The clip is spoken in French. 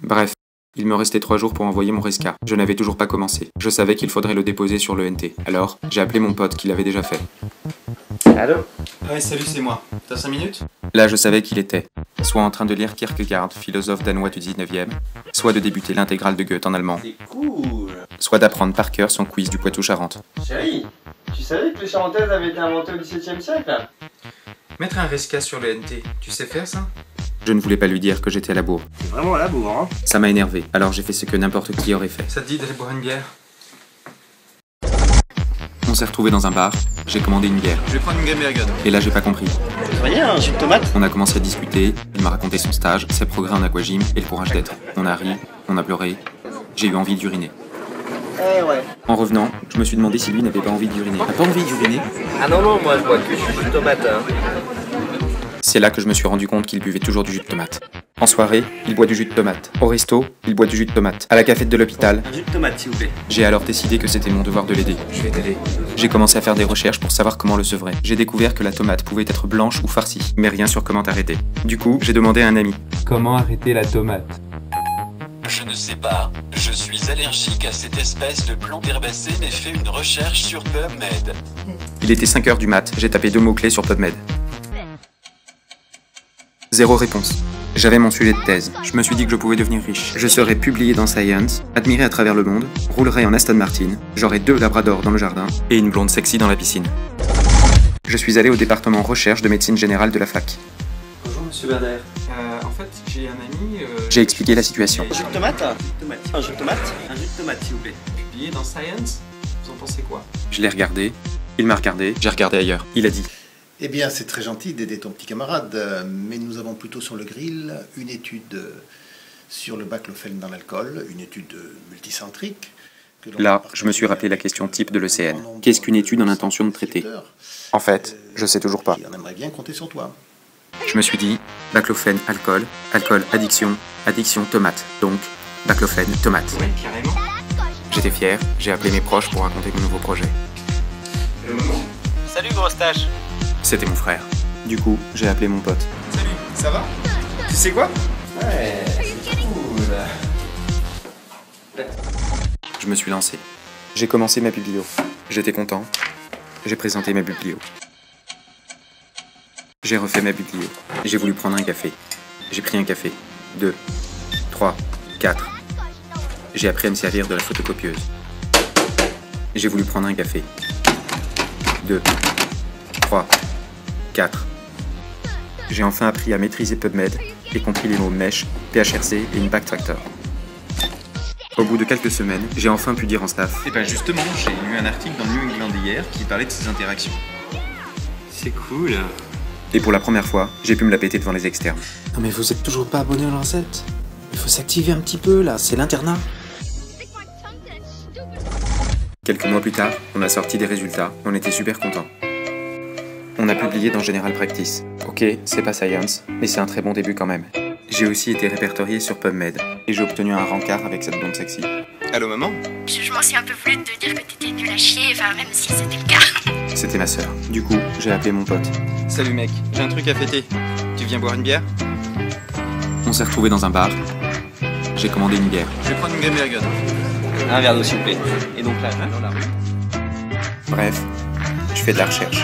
Bref, il me restait 3 jours pour envoyer mon resca. Je n'avais toujours pas commencé. Je savais qu'il faudrait le déposer sur le NT. Alors, j'ai appelé mon pote qui l'avait déjà fait. Allô? Ouais, salut, c'est moi. T'as 5 minutes? Là, je savais qu'il était soit en train de lire Kierkegaard, philosophe danois du 19e, soit de débuter l'intégrale de Goethe en allemand, C'est cool. soit d'apprendre par cœur son quiz du Poitou-Charentes. Chérie, tu savais que les charentaises avaient été inventées au XVIIe siècle? Mettre un resca sur le NT, tu sais faire ça? Je ne voulais pas lui dire que j'étais à la bourre. C'est vraiment à la bourre, hein? Ça m'a énervé, alors j'ai fait ce que n'importe qui aurait fait. Ça te dit d'aller boire une bière? On s'est retrouvés dans un bar, j'ai commandé une bière. Je vais prendre une Gambergen. Et là, j'ai pas compris. Vous voyez un jus de tomate? On a commencé à discuter, il m'a raconté son stage, ses progrès en aquagym et le courage d'être. On a ri, on a pleuré, j'ai eu envie d'uriner. Eh ouais. En revenant, je me suis demandé si lui n'avait pas envie d'uriner. T'as pas envie d'uriner? Ah non, moi je bois que du jus de tomate, hein. C'est là que je me suis rendu compte qu'il buvait toujours du jus de tomate. En soirée, il boit du jus de tomate. Au resto, il boit du jus de tomate. À la cafette de l'hôpital, Un jus de tomate, s'il vous plaît. j'ai alors décidé que c'était mon devoir de l'aider. Je vais t'aider. J'ai commencé à faire des recherches pour savoir comment le sevrer. J'ai découvert que la tomate pouvait être blanche ou farcie, mais rien sur comment arrêter. Du coup, j'ai demandé à un ami. Comment arrêter la tomate? Je ne sais pas. Je suis allergique à cette espèce de plante herbacée mais fais une recherche sur PubMed. Il était 5h du mat, j'ai tapé 2 mots-clés sur PubMed. 0 réponse. J'avais mon sujet de thèse. Je me suis dit que je pouvais devenir riche. Je serais publié dans Science, admiré à travers le monde, roulerais en Aston Martin, j'aurais 2 labradors dans le jardin et une blonde sexy dans la piscine. Je suis allé au département recherche de médecine générale de la fac. Bonjour, monsieur Bader. En fait, j'ai un ami. J'ai expliqué la situation. Un jus de tomate? Un jus de tomate? Un jus de tomate, s'il vous plaît. Publié dans Science. Vous en pensez quoi? Je l'ai regardé, il m'a regardé, j'ai regardé ailleurs. Il a dit: Eh bien, c'est très gentil d'aider ton petit camarade, mais nous avons plutôt sur le grill une étude sur le baclofen dans l'alcool, une étude multicentrique. Là, je me suis rappelé la question type de l'ECN. Qu'est-ce qu'une étude en intention de traiter? En fait, je sais toujours pas. On aimerait bien compter sur toi. Je me suis dit, baclofen, alcool, alcool, addiction, addiction, tomate. Donc, baclofen, tomate. Ouais, carrément. J'étais fier, j'ai appelé mes proches pour raconter mon nouveau projet. Salut, grosse tâche. C'était mon frère. Du coup, j'ai appelé mon pote. Salut, ça va? Tu sais quoi? Ouais, c'est cool. Je me suis lancé. J'ai commencé ma biblio. J'étais content. J'ai présenté ma biblio. J'ai refait ma biblio. J'ai voulu prendre un café. J'ai pris un café. 2, 3, 4. J'ai appris à me servir de la photocopieuse. J'ai voulu prendre un café. 2, 3, 4. J'ai enfin appris à maîtriser PubMed et compris les mots mesh, PHRC et Impact Factor. Au bout de quelques semaines, j'ai enfin pu dire en staff. Et ben justement, j'ai lu un article dans New England hier qui parlait de ces interactions. C'est cool. Et pour la première fois, j'ai pu me la péter devant les externes. Non mais vous êtes toujours pas abonné à l'Ancêtre? Il faut s'activer un petit peu là, c'est l'internat. Quelques mois plus tard, on a sorti des résultats, on était super contents. On a publié dans General Practice. Ok, c'est pas Science, mais c'est un très bon début quand même. J'ai aussi été répertorié sur PubMed, et j'ai obtenu un rencard avec cette blonde sexy. Allô, maman? Je m'en suis un peu voulu de te dire que t'étais nul à chier, enfin même si c'était le cas. C'était ma sœur. Du coup, j'ai appelé mon pote. Salut mec, j'ai un truc à fêter. Tu viens boire une bière? On s'est retrouvés dans un bar. J'ai commandé une bière. Je vais prendre une Gambergen. Un verre d'eau, s'il vous plaît. Et donc là, Bref, je fais de la recherche.